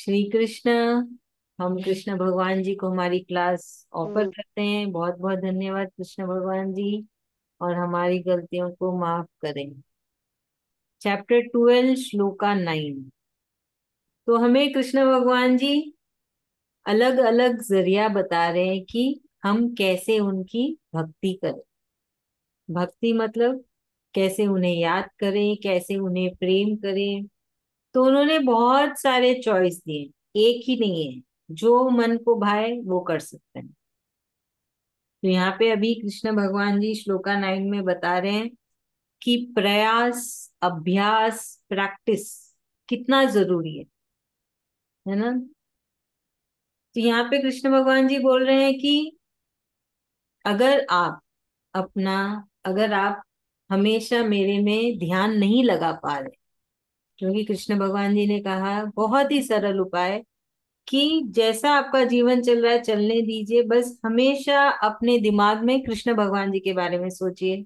श्री कृष्ण। हम कृष्ण भगवान जी को हमारी क्लास ऑफर हम्म। करते हैं। बहुत बहुत धन्यवाद कृष्ण भगवान जी। और हमारी गलतियों को माफ करें। चैप्टर 12 श्लोका 9। तो हमें कृष्ण भगवान जी अलग अलग जरिया बता रहे हैं कि हम कैसे उनकी भक्ति करें। भक्ति मतलब कैसे उन्हें याद करें, कैसे उन्हें प्रेम करें। तो उन्होंने बहुत सारे चॉइस दिए, एक ही नहीं है। जो मन को भाए वो कर सकते हैं। तो यहाँ पे अभी कृष्ण भगवान जी श्लोका 9 में बता रहे हैं कि प्रयास, अभ्यास, प्रैक्टिस कितना जरूरी है ना। तो यहाँ पे कृष्ण भगवान जी बोल रहे हैं कि अगर आप अपना अगर आप हमेशा मेरे में ध्यान नहीं लगा पा रहे, क्योंकि कृष्ण भगवान जी ने कहा बहुत ही सरल उपाय कि जैसा आपका जीवन चल रहा है चलने दीजिए, बस हमेशा अपने दिमाग में कृष्ण भगवान जी के बारे में सोचिए।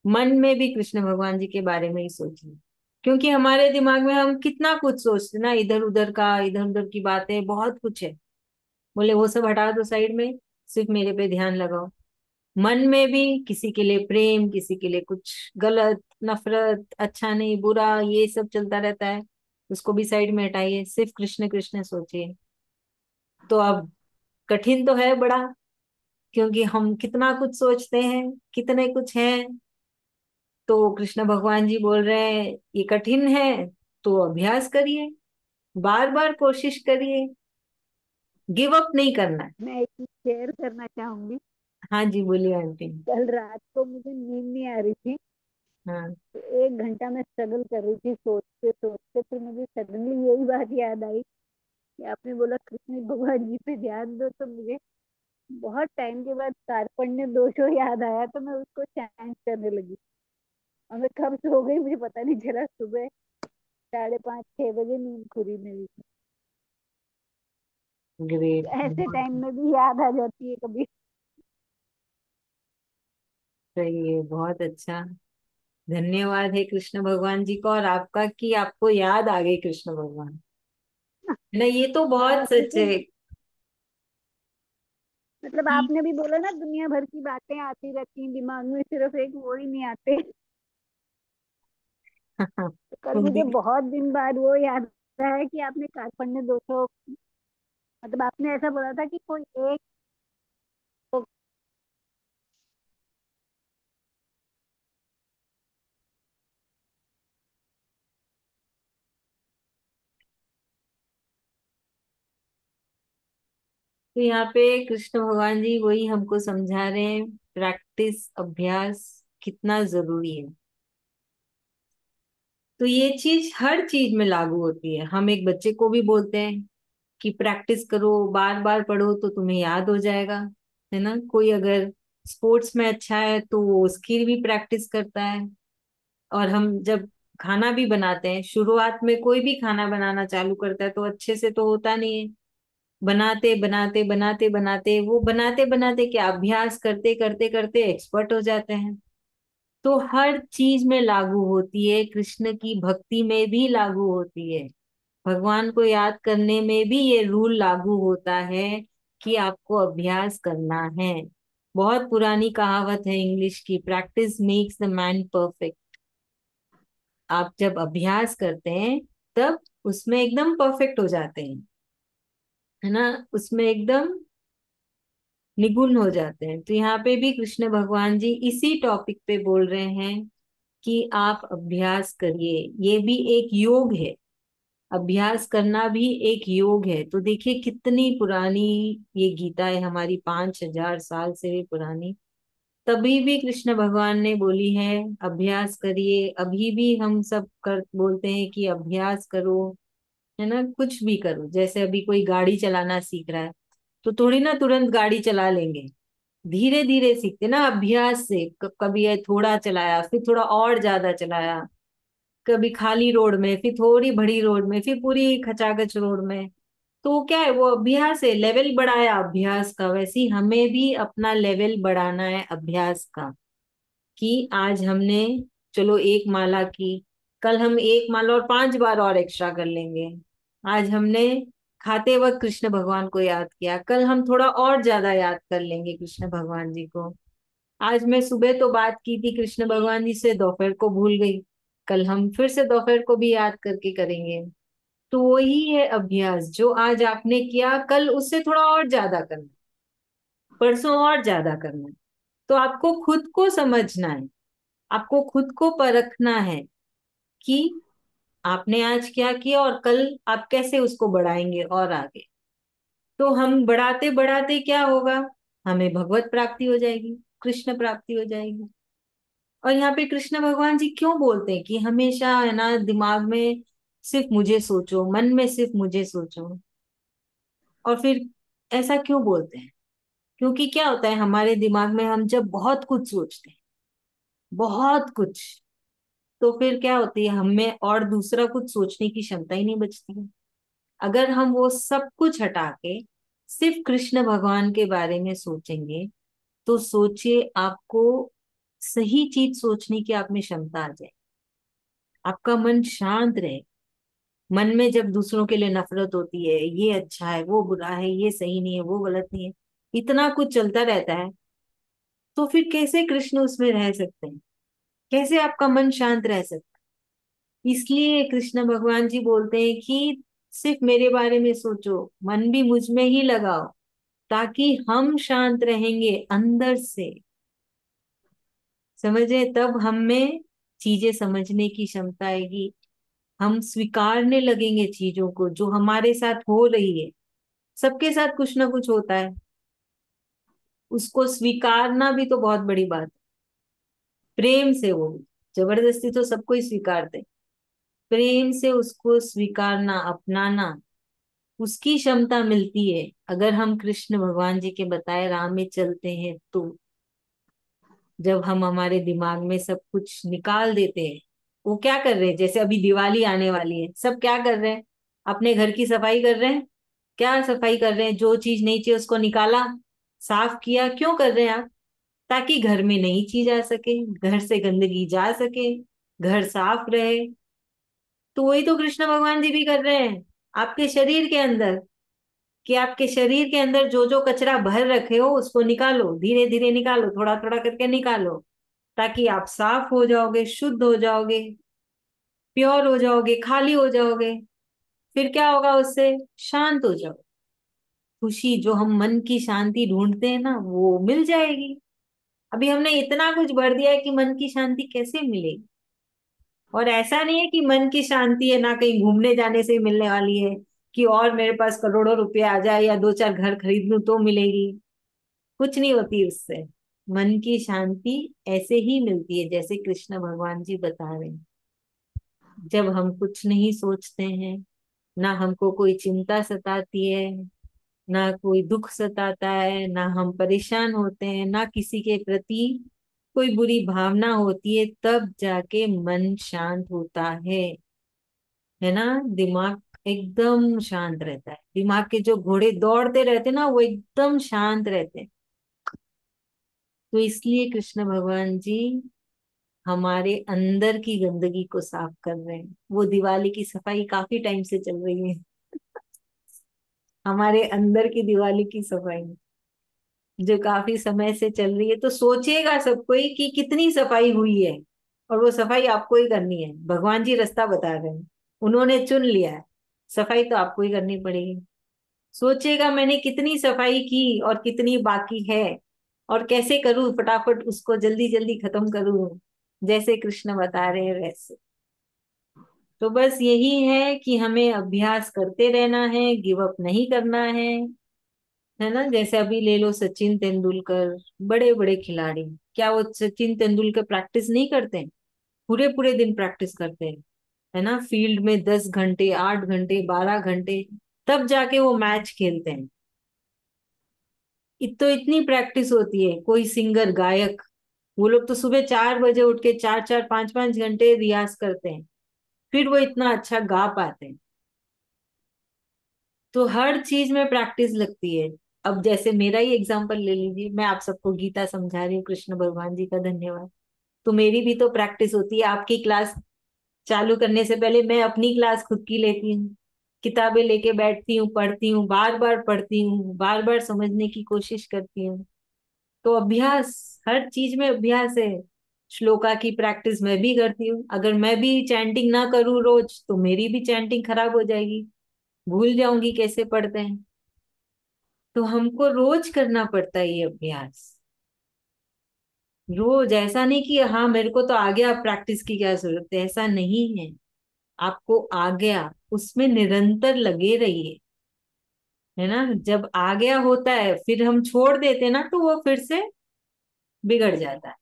मन में भी कृष्ण भगवान जी के बारे में ही सोचिए। क्योंकि हमारे दिमाग में हम कितना कुछ सोचते ना, इधर उधर की बातें बहुत कुछ है। बोले वो सब हटा दो साइड में, सिर्फ मेरे पे ध्यान लगाओ। मन में भी किसी के लिए प्रेम, किसी के लिए कुछ गलत, नफरत, अच्छा नहीं बुरा, ये सब चलता रहता है। उसको भी साइड में हटाइए, सिर्फ कृष्ण कृष्ण सोचिए। तो अब कठिन तो है बड़ा, क्योंकि हम कितना कुछ सोचते हैं, कितने कुछ हैं। तो कृष्ण भगवान जी बोल रहे हैं ये कठिन है, तो अभ्यास करिए, बार बार कोशिश करिए, गिव अप नहीं करना है। मैं एक चीज शेयर करना चाहूंगी। हाँ जी, बोलिए आंटी। कल रात को मुझे नींद नहीं आ रही थी। हाँ। तो 1 घंटा मैं स्ट्रगल कर रही थी सोचते सोचते, फिर मुझे सडनली यही बात याद आई कि आपने बोला कृष्ण भगवान जी पे ध्यान दो, तो मुझे बहुत टाइम के बाद कार्पण्य दोषो याद आया, तो मैं उसको चैंट करने लगी। और मैं कब सो गई मुझे पता नहीं चला। सुबह 5:30-6 बजे नींद खुली मेरी। ग्रेट, तो ऐसे बहुत टाइम में भी याद आ जाती है कभी। सही है, बहुत अच्छा। धन्यवाद है कृष्ण भगवान जी का और आपका कि आपको याद आ गई कृष्ण भगवान, है ना। ये तो हाँ, बहुत सच क्योंकि है मतलब कि आपने भी बोला ना, दुनिया भर की बातें आती रहती हैं दिमाग में, सिर्फ एक वो ही नहीं आते। तो कल वो मुझे भी। बहुत दिन बाद वो याद आया है कि आपने कार्पण्य दोषों, मतलब आपने ऐसा बोला था कि कोई एक। तो यहाँ पे कृष्ण भगवान जी वही हमको समझा रहे हैं, प्रैक्टिस, अभ्यास कितना जरूरी है। तो ये चीज हर चीज में लागू होती है। हम एक बच्चे को भी बोलते हैं कि प्रैक्टिस करो, बार बार पढ़ो तो तुम्हें याद हो जाएगा, है ना। कोई अगर स्पोर्ट्स में अच्छा है तो वो उसकी भी प्रैक्टिस करता है। और हम जब खाना भी बनाते हैं, शुरुआत में कोई भी खाना बनाना चालू करता है तो अच्छे से तो होता नहीं है। बनाते बनाते बनाते बनाते वो बनाते बनाते क्या, अभ्यास करते करते करते एक्सपर्ट हो जाते हैं। तो हर चीज में लागू होती है, कृष्ण की भक्ति में भी लागू होती है। भगवान को याद करने में भी ये रूल लागू होता है कि आपको अभ्यास करना है। बहुत पुरानी कहावत है इंग्लिश की, practice makes the man perfect. आप जब अभ्यास करते हैं तब उसमें एकदम परफेक्ट हो जाते हैं, है ना। उसमें एकदम निपुण हो जाते हैं। तो यहाँ पे भी कृष्ण भगवान जी इसी टॉपिक पे बोल रहे हैं कि आप अभ्यास करिए। ये भी एक योग है, अभ्यास करना भी एक योग है। तो देखिए कितनी पुरानी ये गीता है हमारी, 5,000 साल से भी पुरानी। तभी भी कृष्ण भगवान ने बोली है अभ्यास करिए। अभी भी हम सब कर बोलते हैं कि अभ्यास करो, है ना। कुछ भी करो, जैसे अभी कोई गाड़ी चलाना सीख रहा है तो थोड़ी ना तुरंत गाड़ी चला लेंगे, धीरे धीरे सीखते ना अभ्यास से। कभी ये थोड़ा चलाया, फिर थोड़ा और ज्यादा चलाया, कभी खाली रोड में, फिर थोड़ी बड़ी रोड में, फिर पूरी खचाखच रोड में। तो क्या है, वो अभ्यास है, लेवल बढ़ाया अभ्यास का। वैसे ही हमें भी अपना लेवल बढ़ाना है अभ्यास का। कि आज हमने, चलो एक माला की, कल हम एक माला और 5 बार और एक्स्ट्रा कर लेंगे। आज हमने खाते वक्त कृष्ण भगवान को याद किया, कल हम थोड़ा और ज्यादा याद कर लेंगे कृष्ण भगवान जी को। आज मैं सुबह तो बात की थी कृष्ण भगवान जी से, दोपहर को भूल गई, कल हम फिर से दोपहर को भी याद करके करेंगे। तो वही है अभ्यास, जो आज आपने किया कल उससे थोड़ा और ज्यादा करना, परसों और ज्यादा करना है। तो आपको खुद को समझना है, आपको खुद को परखना है कि आपने आज क्या किया और कल आप कैसे उसको बढ़ाएंगे और आगे। तो हम बढ़ाते बढ़ाते क्या होगा, हमें भगवत प्राप्ति हो जाएगी, कृष्ण प्राप्ति हो जाएगी। और यहाँ पे कृष्ण भगवान जी क्यों बोलते हैं कि हमेशा है ना दिमाग में सिर्फ मुझे सोचो, मन में सिर्फ मुझे सोचो। और फिर ऐसा क्यों बोलते हैं, क्योंकि क्या होता है हमारे दिमाग में, हम जब बहुत कुछ सोचते हैं, बहुत कुछ, तो फिर क्या होती है हमें और दूसरा कुछ सोचने की क्षमता ही नहीं बचती है। अगर हम वो सब कुछ हटा के सिर्फ कृष्ण भगवान के बारे में सोचेंगे, तो सोचिए आपको सही चीज सोचने की आप में क्षमता आ जाए, आपका मन शांत रहे। मन में जब दूसरों के लिए नफरत होती है, ये अच्छा है, वो बुरा है, ये सही नहीं है, वो गलत नहीं है, इतना कुछ चलता रहता है, तो फिर कैसे कृष्ण उसमें रह सकते हैं, कैसे आपका मन शांत रह सकता है। इसलिए कृष्ण भगवान जी बोलते हैं कि सिर्फ मेरे बारे में सोचो, मन भी मुझ में ही लगाओ, ताकि हम शांत रहेंगे अंदर से। समझे, तब हम में चीजें समझने की क्षमता आएगी, हम स्वीकारने लगेंगे चीजों को जो हमारे साथ हो रही है। सबके साथ कुछ ना कुछ होता है, उसको स्वीकारना भी तो बहुत बड़ी बात है। प्रेम से, वो भी, जबरदस्ती तो सबको ही स्वीकारते, प्रेम से उसको स्वीकारना, अपनाना, उसकी क्षमता मिलती है अगर हम कृष्ण भगवान जी के बताए राह में चलते हैं तो। जब हम हमारे दिमाग में सब कुछ निकाल देते हैं, वो क्या कर रहे हैं, जैसे अभी दिवाली आने वाली है, सब क्या कर रहे हैं, अपने घर की सफाई कर रहे हैं। क्या सफाई कर रहे हैं, जो चीज नहीं चाहिए उसको निकाला, साफ किया, क्यों कर रहे हैं आप, ताकि घर में नई चीज आ सके, घर से गंदगी जा सके, घर साफ रहे। तो वही तो कृष्ण भगवान जी भी कर रहे हैं आपके शरीर के अंदर, कि आपके शरीर के अंदर जो जो कचरा भर रखे हो उसको निकालो, धीरे धीरे निकालो, थोड़ा थोड़ा करके निकालो, ताकि आप साफ हो जाओगे, शुद्ध हो जाओगे, प्योर हो जाओगे, खाली हो जाओगे। फिर क्या होगा, उससे शांत हो जाओ। खुशी, जो हम मन की शांति ढूंढते हैं ना, वो मिल जाएगी। अभी हमने इतना कुछ भर दिया है कि मन की शांति कैसे मिलेगी। और ऐसा नहीं है कि मन की शांति है ना कहीं घूमने जाने से ही मिलने वाली है, कि और मेरे पास करोड़ों रुपए आ जाए या दो चार घर खरीद लूं तो मिलेगी। कुछ नहीं होती उससे। मन की शांति ऐसे ही मिलती है जैसे कृष्ण भगवान जी बता रहे हैं। जब हम कुछ नहीं सोचते हैं, ना हमको कोई चिंता सताती है, ना कोई दुख सताता है, ना हम परेशान होते हैं, ना किसी के प्रति कोई बुरी भावना होती है, तब जाके मन शांत होता है ना। दिमाग एकदम शांत रहता है, दिमाग के जो घोड़े दौड़ते रहते हैं ना, वो एकदम शांत रहते हैं। तो इसलिए कृष्ण भगवान जी हमारे अंदर की गंदगी को साफ कर रहे हैं। वो दिवाली की सफाई काफी टाइम से चल रही है, हमारे अंदर की दिवाली की सफाई जो काफी समय से चल रही है। तो सोचिएगा सबको ही कि कितनी सफाई हुई है, और वो सफाई आपको ही करनी है। भगवान जी रास्ता बता रहे हैं, उन्होंने चुन लिया है, सफाई तो आपको ही करनी पड़ेगी। सोचिएगा मैंने कितनी सफाई की और कितनी बाकी है, और कैसे करूं फटाफट उसको जल्दी जल्दी खत्म करूं, जैसे कृष्ण बता रहे हैं वैसे। तो बस यही है कि हमें अभ्यास करते रहना है, गिव अप नहीं करना है ना। जैसे अभी ले लो सचिन तेंदुलकर, बड़े बड़े खिलाड़ी, क्या वो सचिन तेंदुलकर प्रैक्टिस नहीं करते हैं, पूरे पूरे दिन प्रैक्टिस करते हैं, है ना, फील्ड में 10 घंटे, 8 घंटे, 12 घंटे, तब जाके वो मैच खेलते हैं। तो इतनी प्रैक्टिस होती है। कोई सिंगर, गायक, वो लोग तो सुबह 4 बजे उठ के 4 4 5 5 घंटे रियाज करते हैं, फिर वो इतना अच्छा गा पाते हैं। तो हर चीज में प्रैक्टिस लगती है। अब जैसे मेरा ही एग्जांपल ले लीजिए, मैं आप सबको गीता समझा रही हूँ, कृष्ण भगवान जी का धन्यवाद। तो मेरी भी तो प्रैक्टिस होती है। आपकी क्लास चालू करने से पहले मैं अपनी क्लास खुद की लेती हूँ, किताबें लेके बैठती हूँ, पढ़ती हूँ, बार बार पढ़ती हूँ, बार बार समझने की कोशिश करती हूँ। तो अभ्यास, हर चीज में अभ्यास है। श्लोका की प्रैक्टिस मैं भी करती हूँ। अगर मैं भी चैंटिंग ना करूँ रोज तो मेरी भी चैंटिंग खराब हो जाएगी, भूल जाऊंगी कैसे पढ़ते हैं। तो हमको रोज करना पड़ता है ये अभ्यास। रोज, ऐसा नहीं कि हाँ मेरे को तो आ गया, प्रैक्टिस की क्या जरूरत है, ऐसा नहीं है। आपको आ गया, उसमें निरंतर लगे रहिए, है ना। जब आ गया होता है फिर हम छोड़ देते ना, तो वो फिर से बिगड़ जाता है।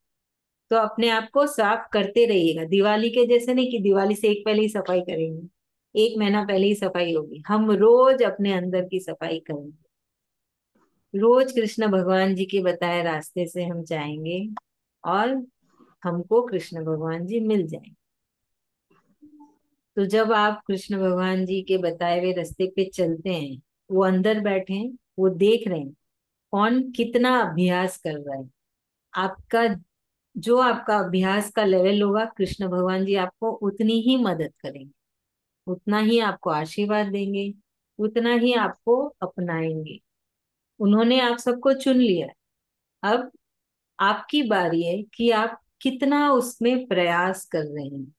तो अपने आप को साफ करते रहिएगा, दिवाली के जैसे नहीं कि दिवाली से एक पहले ही सफाई करेंगे, एक महीना पहले ही सफाई होगी। हम रोज अपने अंदर की सफाई करेंगे, रोज कृष्ण भगवान जी के बताए रास्ते से हम जाएंगे, और हमको कृष्ण भगवान जी मिल जाएंगे। तो जब आप कृष्ण भगवान जी के बताए हुए रास्ते पे चलते हैं, वो अंदर बैठे हैं, वो देख रहे हैं कौन कितना अभ्यास कर रहा है। आपका जो आपका अभ्यास का लेवल होगा, कृष्ण भगवान जी आपको उतनी ही मदद करेंगे, उतना ही आपको आशीर्वाद देंगे, उतना ही आपको अपनाएंगे। उन्होंने आप सबको चुन लिया है। अब आपकी बारी है कि आप कितना उसमें प्रयास कर रहे हैं,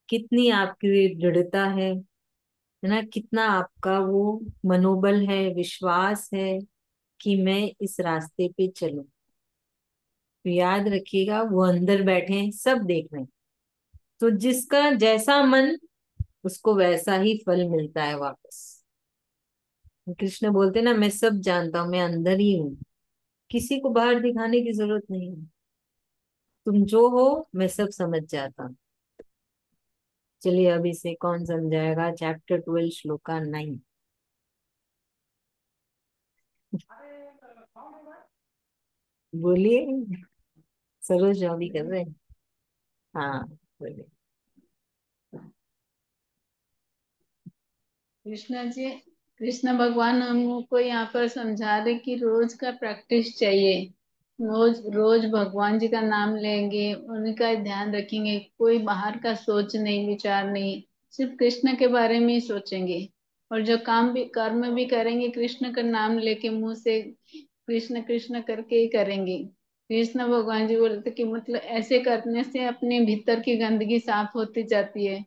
कितनी आपकी दृढ़ता है ना, कितना आपका वो मनोबल है, विश्वास है कि मैं इस रास्ते पे चलूं। तो याद रखिएगा, वो अंदर बैठे हैं, सब देख रहे हैं। तो जिसका जैसा मन, उसको वैसा ही फल मिलता है वापस। कृष्ण बोलते ना, मैं सब जानता हूं, मैं अंदर ही हूँ, किसी को बाहर दिखाने की जरूरत नहीं है। तुम जो हो, मैं सब समझ जाता हूँ। चलिए, अब इसे कौन समझाएगा, चैप्टर 12 श्लोका 9। बोलिए, सरोज अभी कर रहे हैं। हाँ, बोलिए। कृष्णा जी, कृष्ण भगवान हमको यहाँ पर समझा रहे कि रोज का प्रैक्टिस चाहिए। रोज रोज भगवान जी का नाम लेंगे, उनका ध्यान रखेंगे, कोई बाहर का सोच नहीं, विचार नहीं, सिर्फ कृष्ण के बारे में ही सोचेंगे। और जो काम भी, कर्म भी करेंगे, कृष्ण का नाम लेके मुंह से कृष्ण कृष्ण करके ही करेंगे। कृष्ण भगवान जी बोलते कि मतलब ऐसे करने से अपने भीतर की गंदगी साफ होती जाती है,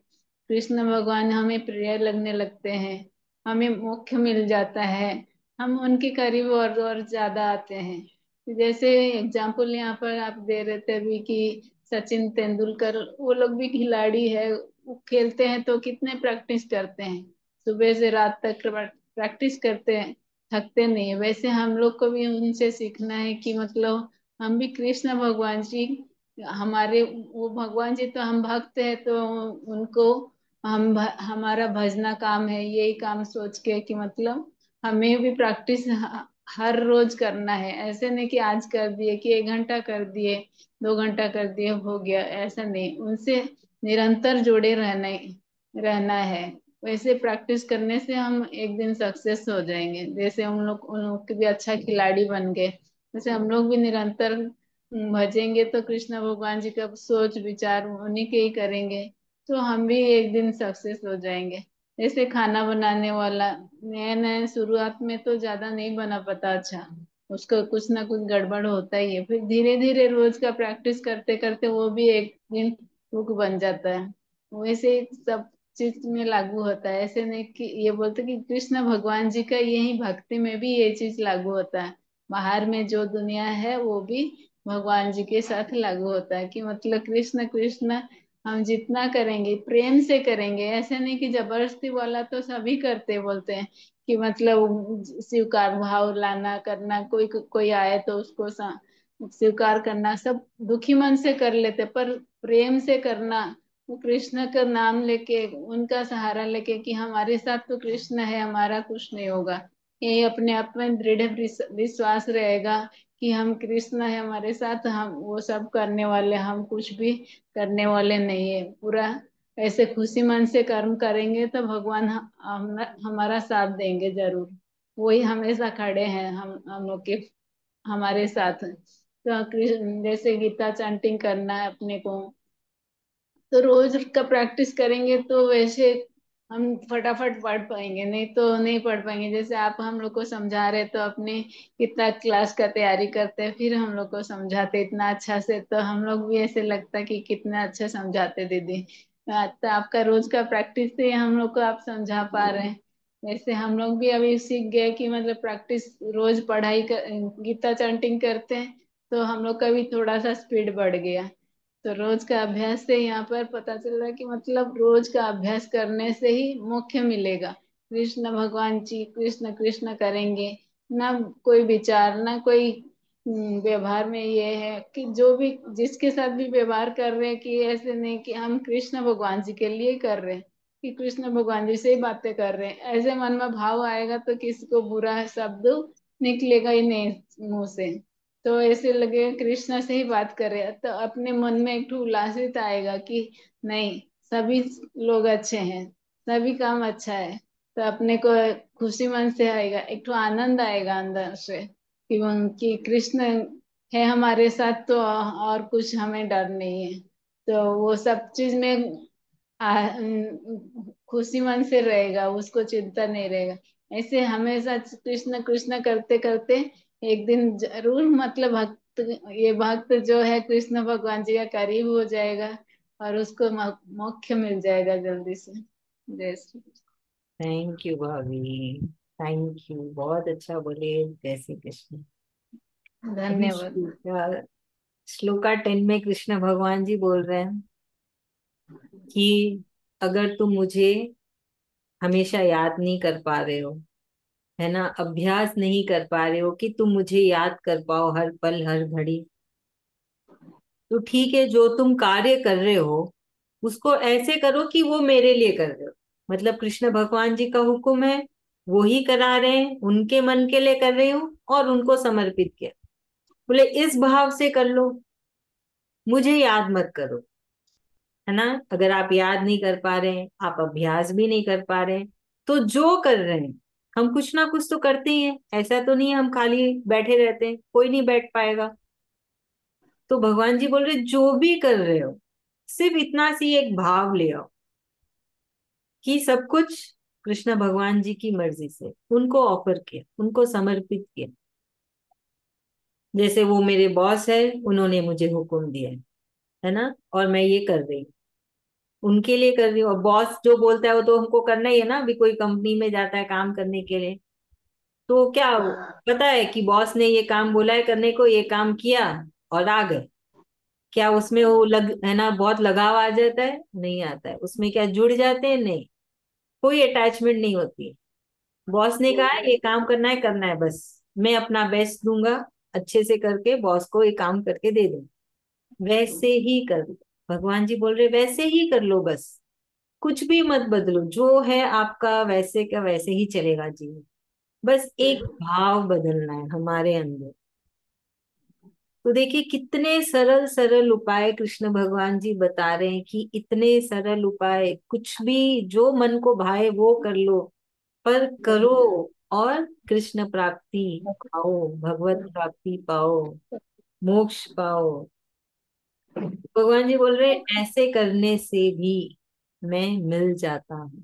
कृष्ण भगवान हमें प्रिय लगने लगते हैं, हमें मोक्ष मिल जाता है, हम उनके करीब और ज्यादा आते हैं। जैसे एग्जाम्पल यहाँ पर आप दे रहे थे अभी कि सचिन तेंदुलकर, वो लोग भी खिलाड़ी है, वो खेलते हैं तो कितने प्रैक्टिस करते हैं, सुबह से रात तक प्रैक्टिस करते हैं, थकते नहीं है। वैसे हम लोग को भी उनसे सीखना है कि मतलब हम भी कृष्ण भगवान जी, हमारे वो भगवान जी तो हम भक्त है, तो उनको हमारा भजना काम है, यही काम सोच के कि मतलब हमें भी प्रैक्टिस हर रोज करना है। ऐसे नहीं कि आज कर दिए, कि 1 घंटा कर दिए, 2 घंटा कर दिए, हो गया, ऐसा नहीं। उनसे निरंतर जुड़े रहना है। वैसे प्रैक्टिस करने से हम एक दिन सक्सेस हो जाएंगे। जैसे उन लोग के भी अच्छा खिलाड़ी बन गए, जैसे हम लोग भी निरंतर भजेंगे तो कृष्ण भगवान जी का सोच विचार उन्हीं के ही करेंगे, तो हम भी एक दिन सक्सेस हो जाएंगे। जैसे खाना बनाने वाला, नया नया शुरुआत में तो ज्यादा नहीं बना पाता अच्छा, उसका कुछ ना कुछ गड़बड़ होता ही है, फिर धीरे धीरे रोज का प्रैक्टिस करते करते वो भी एक दिन कुक बन जाता है। वैसे सब चीज में लागू होता है। ऐसे नहीं कि ये बोलते कि कृष्ण भगवान जी का यही भक्ति में भी ये चीज लागू होता है, बाहर में जो दुनिया है वो भी भगवान जी के साथ लागू होता है, कि मतलब कृष्ण कृष्ण हम जितना करेंगे प्रेम से करेंगे। ऐसे नहीं कि जबरदस्ती वाला तो सभी करते बोलते हैं, कि मतलब स्वीकार भाव लाना करना, कोई कोई आए तो उसको स्वीकार करना, सब दुखी मन से कर लेते, पर प्रेम से करना, वो कृष्ण का नाम लेके, उनका सहारा लेके कि हमारे साथ तो कृष्ण है, हमारा कुछ नहीं होगा, ये अपने आप में दृढ़ विश्वास रहेगा कि हम कृष्ण है हमारे साथ, हम वो सब करने वाले, हम कुछ भी करने वाले नहीं है। पूरा ऐसे खुशी मन से कर्म करेंगे तो भगवान हमारा साथ देंगे जरूर। वही हमेशा खड़े हैं हम लोग के, हमारे साथ। तो जैसे गीता चैंटिंग करना है अपने को, तो रोज का प्रैक्टिस करेंगे तो वैसे हम फटाफट पढ़ पाएंगे, नहीं तो नहीं पढ़ पाएंगे। जैसे आप हम लोग को समझा रहे तो अपने कितना क्लास का तैयारी करते हैं, फिर हम लोग को समझाते इतना अच्छा से, तो हम लोग भी ऐसे लगता कि कितना अच्छा समझाते दीदी। तो आपका रोज का प्रैक्टिस से हम लोग को आप समझा पा रहे हैं। वैसे हम लोग भी अभी सीख गए कि मतलब प्रैक्टिस, रोज पढ़ाई कर, गीता चैंटिंग करते हैं, तो हम लोग का भी थोड़ा सा स्पीड बढ़ गया। तो रोज का अभ्यास से यहाँ पर पता चल रहा है कि मतलब रोज का अभ्यास करने से ही मोक्ष मिलेगा। कृष्ण भगवान जी कृष्ण कृष्ण करेंगे, ना कोई विचार, ना कोई व्यवहार में ये है कि जो भी जिसके साथ भी व्यवहार कर रहे हैं कि ऐसे नहीं कि हम कृष्ण भगवान जी के लिए कर रहे हैं, कि कृष्ण भगवान जी से ही बातें कर रहे हैं, ऐसे मन में भाव आएगा तो किसी को बुरा शब्द निकलेगा ही नहीं मुंह से। तो ऐसे लगे कृष्ण से ही बात करे, तो अपने मन में एक ठो उल्लासित आएगा कि नहीं, सभी लोग अच्छे हैं, सभी काम अच्छा है। तो अपने को खुशी मन से आएगा, एक ठो आनंद आएगा अंदर से कि कृष्ण है हमारे साथ, तो और कुछ हमें डर नहीं है। तो वो सब चीज में खुशी मन से रहेगा, उसको चिंता नहीं रहेगा। ऐसे हमेशा कृष्ण कृष्ण करते करते एक दिन जरूर मतलब भक्त, ये भक्त जो है कृष्ण भगवान जी का करीब हो जाएगा, और उसको मोक्ष मिल जाएगा जल्दी से। जय श्री थैंक यू भाभी, थैंक यू, बहुत अच्छा बोले। जय श्री कृष्ण। कृष्ण। अभी धन्यवाद। श्लोका 10 में कृष्ण भगवान जी बोल रहे हैं कि अगर तुम मुझे हमेशा याद नहीं कर पा रहे हो, है ना, अभ्यास नहीं कर पा रहे हो कि तुम मुझे याद कर पाओ हर पल हर घड़ी, तो ठीक है, जो तुम कार्य कर रहे हो उसको ऐसे करो कि वो मेरे लिए कर रहे हो। मतलब कृष्ण भगवान जी का हुक्म है, वो ही करा रहे हैं, उनके मन के लिए कर रही हूँ और उनको समर्पित किया। बोले इस भाव से कर लो, मुझे याद मत करो, है ना। अगर आप याद नहीं कर पा रहे हैं, आप अभ्यास भी नहीं कर पा रहे हैं, तो जो कर रहे हैं, हम कुछ ना कुछ तो करते ही हैं, ऐसा तो नहीं है हम खाली बैठे रहते हैं, कोई नहीं बैठ पाएगा। तो भगवान जी बोल रहे जो भी कर रहे हो, सिर्फ इतना सी एक भाव ले आओ कि सब कुछ कृष्ण भगवान जी की मर्जी से उनको ऑफर किया, उनको समर्पित किया। जैसे वो मेरे बॉस है, उन्होंने मुझे हुक्म दिया है ना, और मैं ये कर रही हूँ, उनके लिए कर रही हूँ। और बॉस जो बोलता है वो तो हमको करना ही है ना। अभी कोई कंपनी में जाता है काम करने के लिए, तो क्या हाँ। पता है कि बॉस ने ये काम बोला है करने को, ये काम किया और आ गए, क्या उसमें वो लग है ना, बहुत लगाव आ जाता है? नहीं आता है उसमें। क्या जुड़ जाते हैं? नहीं, कोई अटैचमेंट नहीं होती है। बॉस ने कहा है ये काम करना है, बस मैं अपना बेस्ट दूंगा, अच्छे से करके बॉस को ये काम करके दे दूं, वैसे ही कर लो। भगवान जी बोल रहे वैसे ही कर लो, बस कुछ भी मत बदलो, जो है आपका वैसे का वैसे ही चलेगा जीवन। बस एक भाव बदलना है हमारे अंदर। तो देखिए कितने सरल सरल उपाय कृष्ण भगवान जी बता रहे हैं कि इतने सरल उपाय, कुछ भी जो मन को भाए वो कर लो, पर करो और कृष्ण प्राप्ति पाओ, भगवत प्राप्ति पाओ, मोक्ष पाओ। भगवान जी बोल रहे हैं ऐसे करने से भी मैं मिल जाता हूँ,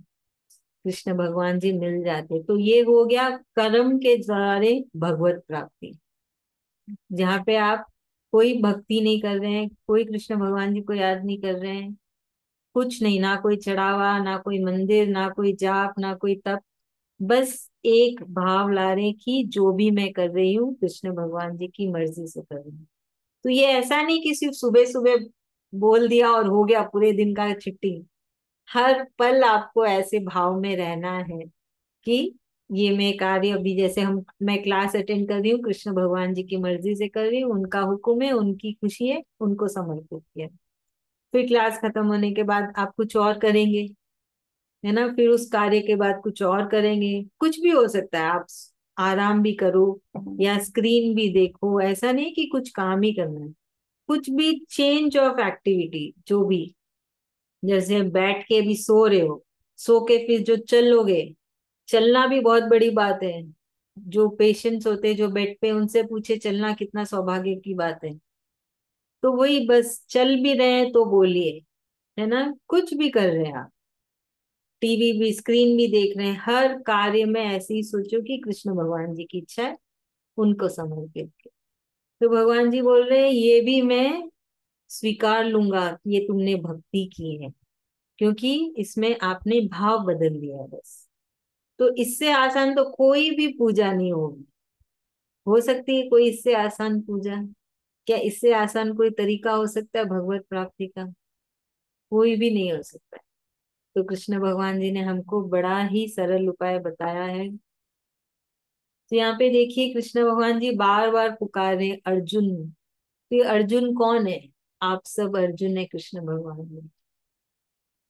कृष्ण भगवान जी मिल जाते। तो ये हो गया कर्म के द्वारे भगवत प्राप्ति, जहाँ पे आप कोई भक्ति नहीं कर रहे हैं, कोई कृष्ण भगवान जी को याद नहीं कर रहे हैं, कुछ नहीं, ना कोई चढ़ावा, ना कोई मंदिर, ना कोई जाप, ना कोई तप, बस एक भाव ला रहे कि जो भी मैं कर रही हूँ कृष्ण भगवान जी की मर्जी से कर रही हूँ। तो ये ऐसा नहीं कि सिर्फ सुबह सुबह बोल दिया और हो गया पूरे दिन का छुट्टी। हर पल आपको ऐसे भाव में रहना है कि ये मैं कार्य, अभी जैसे हम मैं क्लास अटेंड कर रही हूँ, कृष्ण भगवान जी की मर्जी से कर रही हूँ, उनका हुक्म है, उनकी खुशी है, उनको समर्पित किया। फिर क्लास खत्म होने के बाद आप कुछ और करेंगे, है ना, फिर उस कार्य के बाद कुछ और करेंगे, कुछ भी हो सकता है। आप आराम भी करो या स्क्रीन भी देखो, ऐसा नहीं कि कुछ काम ही करना है, कुछ भी चेंज ऑफ एक्टिविटी जो भी। जैसे बैठ के भी सो रहे हो, सो के फिर जो चलोगे, चलना भी बहुत बड़ी बात है। जो पेशेंट्स होते हैं जो बेड पे, उनसे पूछे चलना कितना सौभाग्य की बात है। तो वही बस चल भी रहे हैं तो बोलिए, है ना, कुछ भी कर रहे हैं आप, टीवी भी, स्क्रीन भी देख रहे हैं, हर कार्य में ऐसे ही सोचो कि कृष्ण भगवान जी की इच्छा है, उनको समर्पित के। तो भगवान जी बोल रहे हैं ये भी मैं स्वीकार लूंगा कि ये तुमने भक्ति की है, क्योंकि इसमें आपने भाव बदल दिया है बस। तो इससे आसान तो कोई भी पूजा नहीं होगी। हो सकती है कोई इससे आसान पूजा? क्या इससे आसान कोई तरीका हो सकता है भगवत प्राप्ति का? कोई भी नहीं हो सकता है। तो कृष्ण भगवान जी ने हमको बड़ा ही सरल उपाय बताया है। तो यहाँ पे देखिए कृष्ण भगवान जी बार बार पुकार रहे हैं, अर्जुन। तो ये अर्जुन कौन है? आप सब अर्जुन है कृष्ण भगवान जी।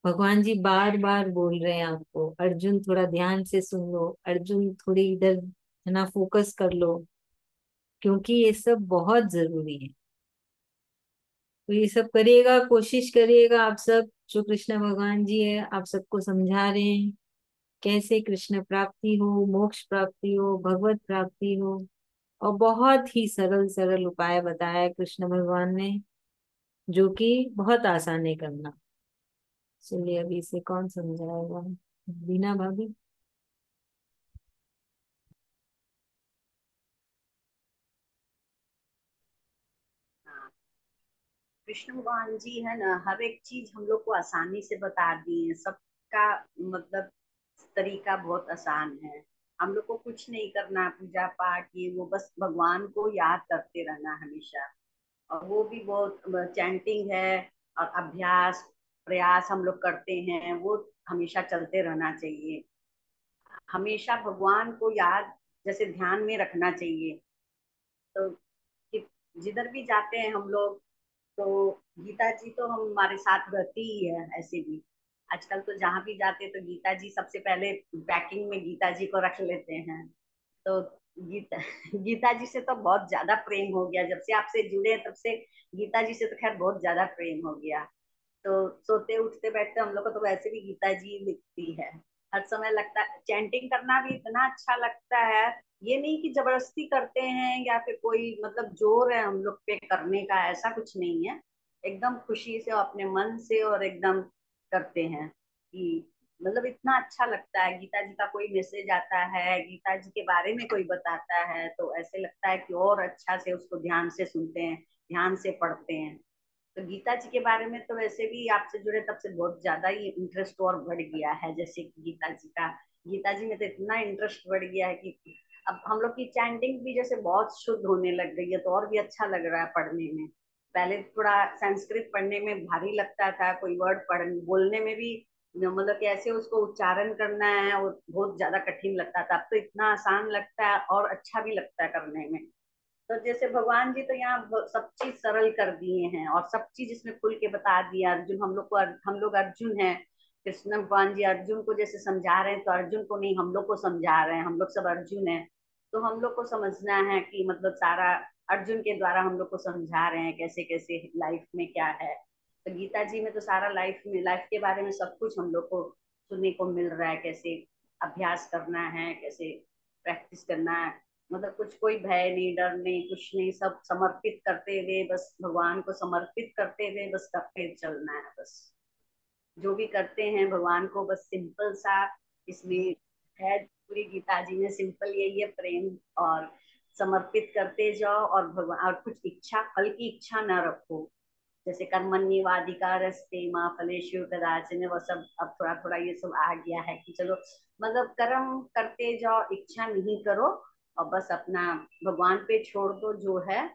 भगवान जी बार बार बोल रहे हैं आपको, अर्जुन थोड़ा ध्यान से सुन लो, अर्जुन थोड़ी इधर है ना फोकस कर लो, क्योंकि ये सब बहुत जरूरी है। तो ये सब करिएगा, कोशिश करिएगा आप सब। जो कृष्ण भगवान जी है आप सबको समझा रहे हैं कैसे कृष्ण प्राप्ति हो, मोक्ष प्राप्ति हो, भगवत प्राप्ति हो। और बहुत ही सरल सरल उपाय बताया है कृष्ण भगवान ने, जो कि बहुत आसान है करना। चलिए अभी इसे कौन समझाएगा? बीना भाभी। हाँ, कृष्ण भगवान जी है ना, हर एक चीज हम लोग को आसानी से बता दी है। सबका मतलब तरीका बहुत आसान है। हम लोग को कुछ नहीं करना, पूजा पाठ ये वो, बस भगवान को याद करते रहना हमेशा। और वो भी बहुत चैंटिंग है और अभ्यास प्रयास हम लोग करते हैं, वो हमेशा चलते रहना चाहिए। हमेशा भगवान को याद जैसे ध्यान में रखना चाहिए। तो कि जिधर भी जाते हैं हम लोग, तो गीता जी तो हम हमारे साथ रहती ही है ऐसे भी। आजकल तो जहाँ भी जाते तो गीता जी सबसे पहले पैकिंग में गीता जी को रख लेते हैं। तो गीता गीता जी से तो बहुत ज्यादा प्रेम हो गया, जब से आपसे जुड़े तब से गीता जी से तो खैर बहुत ज्यादा प्रेम हो गया। तो सोते उठते बैठते हम लोग को तो वैसे भी गीता जी लिखती है। हर समय लगता है चैंटिंग करना भी इतना अच्छा लगता है। ये नहीं कि जबरदस्ती करते हैं या फिर कोई मतलब जोर है हम लोग पे करने का, ऐसा कुछ नहीं है। एकदम खुशी से और अपने मन से और एकदम करते हैं कि मतलब इतना अच्छा लगता है। गीता जी का कोई मैसेज आता है, गीता जी के बारे में कोई बताता है, तो ऐसे लगता है कि और अच्छा से उसको ध्यान से सुनते हैं, ध्यान से पढ़ते हैं। तो गीता जी के बारे में तो वैसे भी आपसे जुड़े तब से बहुत ज्यादा ही इंटरेस्ट और बढ़ गया है। जैसे कि गीता जी में तो इतना इंटरेस्ट बढ़ गया है कि अब हम लोग की चैंटिंग भी जैसे बहुत शुद्ध होने लग गई है, तो और भी अच्छा लग रहा है पढ़ने में। पहले थोड़ा संस्कृत पढ़ने में भारी लगता था, कोई वर्ड पढ़ बोलने में भी मतलब कैसे उसको उच्चारण करना है और बहुत ज्यादा कठिन लगता था। अब तो इतना आसान लगता है और अच्छा भी लगता है करने में। तो जैसे भगवान जी तो यहाँ सब चीज सरल कर दिए हैं और सब चीज इसमें खुल के बता दिया। अर्जुन हम लोग को, हम लोग अर्जुन हैं, कृष्ण भगवान जी अर्जुन को जैसे समझा रहे हैं, तो अर्जुन को नहीं हम लोग को समझा रहे हैं। हम लोग सब अर्जुन हैं, तो हम लोग को समझना है कि मतलब सारा अर्जुन के द्वारा हम लोग को समझा रहे हैं कैसे कैसे लाइफ में क्या है। तो गीता जी में तो सारा लाइफ के बारे में सब कुछ हम लोग को सुनने को मिल रहा है, कैसे अभ्यास करना है, कैसे प्रैक्टिस करना है। मतलब कुछ कोई भय नहीं, डर नहीं, कुछ नहीं, सब समर्पित करते हुए बस भगवान को समर्पित करते हुए बस करते चलना है। बस जो भी करते हैं भगवान को बस सिंपल सा इसमें है। पूरी गीता जी में सिंपल यही है, प्रेम और समर्पित करते जाओ और भगवान, और कुछ इच्छा फल की इच्छा ना रखो। जैसे कर्मण्येवाधिकारस्ते माँ फलेषु कदाचन, वो सब अब थोड़ा थोड़ा ये सब आ गया है कि चलो मतलब कर्म करते जाओ, इच्छा नहीं करो और बस अपना भगवान पे छोड़ दो जो है।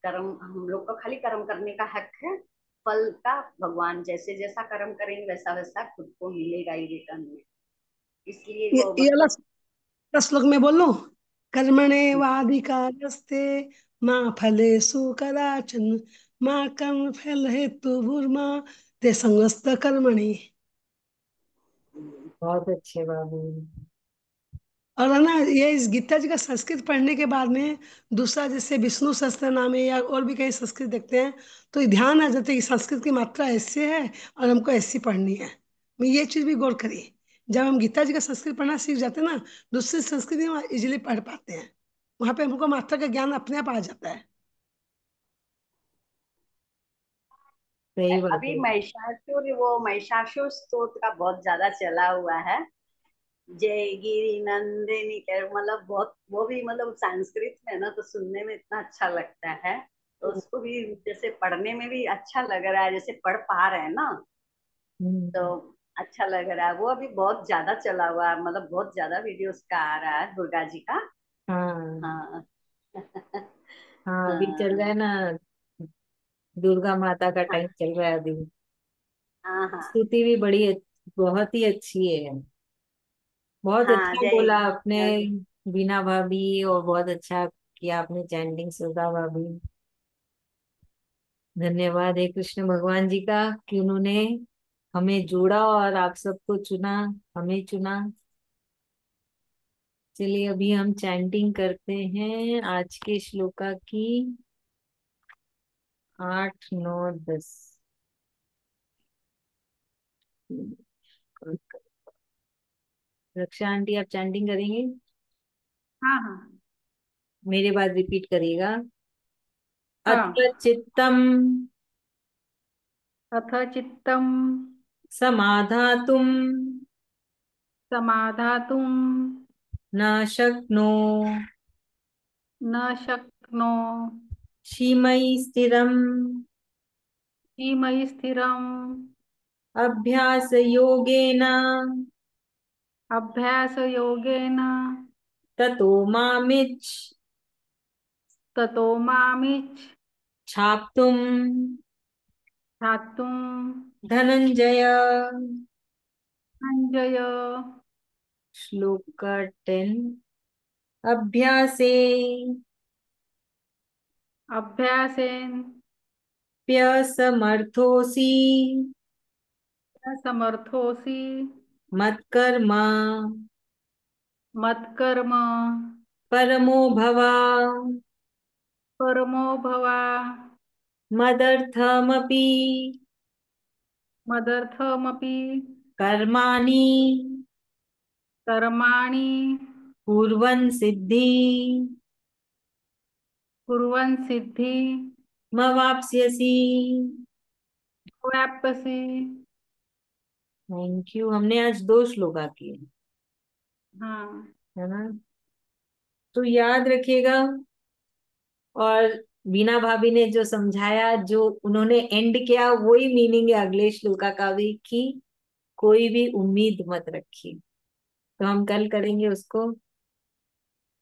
कर्म हम लोग को खाली कर्म करने का हक है, फल का भगवान जैसे जैसा कर्म करेंगे वैसा वैसा खुद को मिलेगा ही रिटर्न में। इसलिए वो ये मतलब वाला श्लोक में बोल लूं। कर्मणेवाधिकारस्ते माँ फलेषु कदाचन, माँ कर्म फल हेतु भूर्मा ते संगस्त कर्मणि। बहुत अच्छे बाबू। और है ना, ये इस गीता जी का संस्कृत पढ़ने के बाद में दूसरा जैसे विष्णु सहस्त्र नाम है या और भी कहीं संस्कृत देखते हैं, तो ये ध्यान आ जाता है कि संस्कृत की मात्रा ऐसे है और हमको ऐसी पढ़नी है। मैं ये चीज भी गौर करी, जब हम गीता जी का संस्कृत पढ़ना सीख जाते हैं ना, दूसरी संस्कृति हम इजिली पढ़ पाते हैं। वहां पे हमको मात्रा का ज्ञान अपने आप आ जाता है। सही बात अभी है। महिषासुर स्तोत्र का बहुत ज्यादा चला हुआ है। जय गिरी नंदिनी मतलब बहुत, वो भी मतलब संस्कृत में है ना, तो सुनने में इतना अच्छा लगता है। तो उसको भी जैसे पढ़ने में भी अच्छा लग रहा है, जैसे पढ़ पा रहे हैं ना, तो हम्म। अच्छा लग रहा है। वो अभी बहुत ज्यादा चला हुआ है, मतलब बहुत ज्यादा वीडियोस का आ रहा है दुर्गा जी का। हाँ। हाँ। हाँ, अभी चल हाँ रहा है ना, दुर्गा माता का हाँ टाइम चल रहा है अभी। हाँ हाँ स्तुति भी बहुत ही अच्छी है। बहुत हाँ। अच्छा जय बोला आपने, बीना भाभी, और बहुत अच्छा किया आपने चैंटिंग, सुधा भाभी। धन्यवाद है कृष्ण भगवान जी का कि उन्होंने हमें जोड़ा और आप सबको चुना, हमें चुना। चलिए अभी हम चैंटिंग करते हैं आज के श्लोका की, 8, 9, 10। रक्षा आंटी, आप चैंटिंग करेंगे? हाँ हाँ मेरे बाद रिपीट करिएगा। अथ हाँ। चित्तम अथ चित्तम समाधातुम समाधातुं न शक्नो न शक्नो क्षीमयि स्थिरम् मयि स्थिरम् अभ्यास योगेन अभ्यासयोगेन ततो मामिच्छ ततो मामिच्छ छाप्तुम् ध्यातुं धनंजय। संजय। श्लोक 10। अभ्यासे अभ्यासेन प्यसमर्थोऽसि समर्थोऽसि मत्कर्म मत्कर्म परमो भव। परमो भव। मदर्थमपि मदर्थमपि कर्माणि कर्माणि कुर्वन् सिद्धि कुर्वन् सिद्धि मवाप्स्यसि। वाप्यसि। Thank you. हमने आज 2 श्लोका किए, हाँ है ना? तो याद रखिएगा। और बीना भाभी ने जो समझाया, जो उन्होंने एंड किया, वही मीनिंग है अगले श्लोका का भी, कि कोई भी उम्मीद मत रखिए। तो हम कल करेंगे उसको।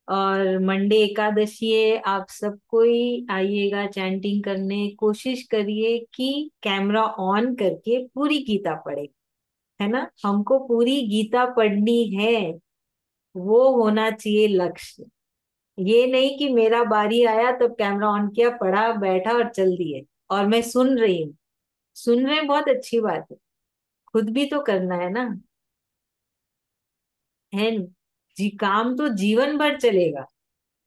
और मंडे एकादशी है, आप सबको ही आइएगा चैंटिंग करने। कोशिश करिए कि कैमरा ऑन करके पूरी गीता पढ़े, है ना? हमको पूरी गीता पढ़नी है, वो होना चाहिए लक्ष्य। ये नहीं कि मेरा बारी आया तब कैमरा ऑन किया, पढ़ा, बैठा और चल दिए, और मैं सुन रही हूँ। सुन रहे हैं, बहुत अच्छी बात है, खुद भी तो करना है ना, है न? जी, काम तो जीवन भर चलेगा।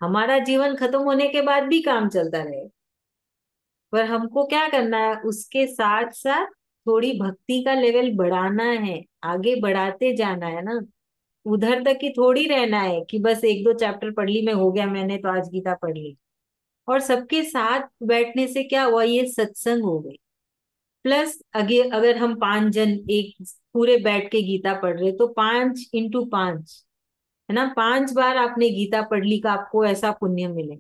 हमारा जीवन खत्म होने के बाद भी काम चलता रहेगा। पर हमको क्या करना है, उसके साथ साथ थोड़ी भक्ति का लेवल बढ़ाना है, आगे बढ़ाते जाना है ना। उधर तक ही थोड़ी रहना है कि बस 1, 2 चैप्टर पढ़ ली, मैं हो गया, मैंने तो आज गीता पढ़ ली। और सबके साथ बैठने से क्या हुआ, ये सत्संग हो गई। प्लस अगे अगर हम 5 जन एक पूरे बैठ के गीता पढ़ रहे, तो 5 × 5, है ना? 5 बार आपने गीता पढ़ ली का आपको ऐसा पुण्य मिले।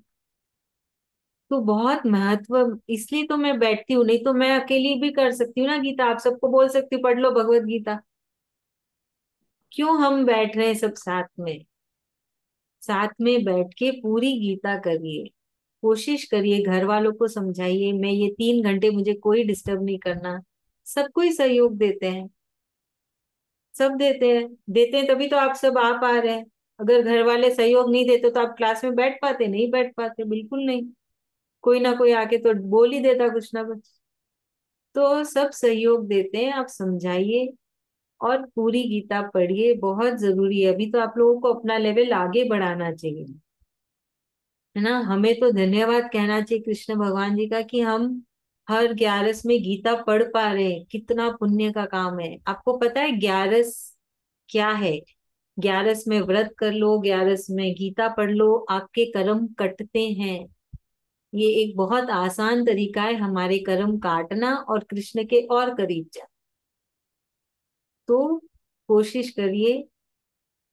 तो बहुत महत्व, इसलिए तो मैं बैठती हूँ, नहीं तो मैं अकेली भी कर सकती हूँ ना गीता, आप सबको बोल सकती हूँ पढ़ लो भगवत गीता। क्यों हम बैठ रहे हैं सब साथ में? साथ में बैठ के पूरी गीता करिए। कोशिश करिए, घर वालों को समझाइए, मैं ये 3 घंटे मुझे कोई डिस्टर्ब नहीं करना। सबको ही सहयोग देते हैं, सब देते हैं, देते हैं तभी तो आप सब आ पा रहे हैं। अगर घर वाले सहयोग नहीं देते तो आप क्लास में बैठ पाते? नहीं बैठ पाते, बिल्कुल नहीं। कोई ना कोई आके तो बोल ही देता कुछ ना कुछ। तो सब सहयोग देते हैं, आप समझाइए और पूरी गीता पढ़िए, बहुत जरूरी है। अभी तो आप लोगों को अपना लेवल आगे बढ़ाना चाहिए, है ना? हमें तो धन्यवाद कहना चाहिए कृष्ण भगवान जी का कि हम हर 11 में गीता पढ़ पा रहे हैं। कितना पुण्य का काम है। आपको पता है 11 क्या है? 11 में व्रत कर लो, 11 में गीता पढ़ लो, आपके कर्म कटते हैं। ये एक बहुत आसान तरीका है हमारे कर्म काटना और कृष्ण के और करीब जाना। तो कोशिश करिए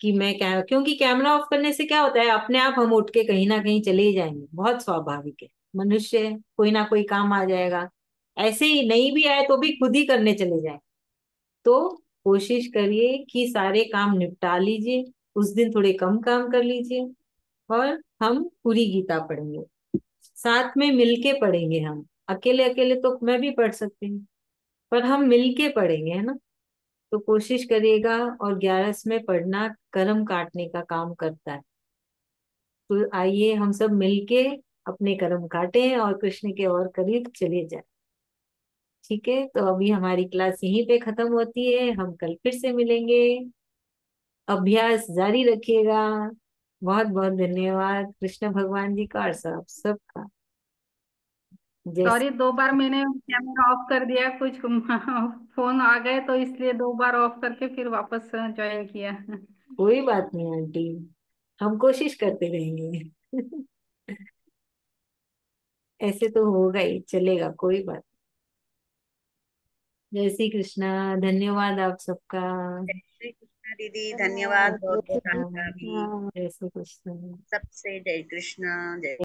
कि मैं क्या, क्योंकि कैमरा ऑफ करने से क्या होता है, अपने आप हम उठ के कहीं ना कहीं चले ही जाएंगे, बहुत स्वाभाविक है, मनुष्य है, कोई ना कोई काम आ जाएगा, ऐसे ही नहीं भी आए तो भी खुद ही करने चले जाए। तो कोशिश करिए कि सारे काम निपटा लीजिए, उस दिन थोड़े कम काम कर लीजिए, और हम पूरी गीता पढ़ेंगे, साथ में मिलके पढ़ेंगे। हम अकेले अकेले तो मैं भी पढ़ सकती हूँ, पर हम मिलके पढ़ेंगे, है ना। तो कोशिश करिएगा, और 11 में पढ़ना कर्म काटने का काम करता है। तो आइए हम सब मिलके अपने कर्म काटें और कृष्ण के और करीब चले जाएं। ठीक है, तो अभी हमारी क्लास यहीं पे खत्म होती है, हम कल फिर से मिलेंगे। अभ्यास जारी रखिएगा। बहुत बहुत धन्यवाद कृष्ण भगवान जी का और सब सबका। जय सॉरी, 2 बार मैंने कैमरा ऑफ कर दिया, कुछ फोन आ गए तो इसलिए 2 बार ऑफ करके फिर वापस ज्वाइन किया। कोई बात नहीं आंटी, हम कोशिश करते रहेंगे। ऐसे तो होगा ही, चलेगा, कोई बात। जय श्री कृष्णा, धन्यवाद आप सबका। जय श्री कृष्ण दीदी, धन्यवाद धन्यवाद। बहुत जय बहुत श्री हाँ, आपका भी। कृष्ण। जय श्री कृष्ण। सबसे जय कृष्ण, जय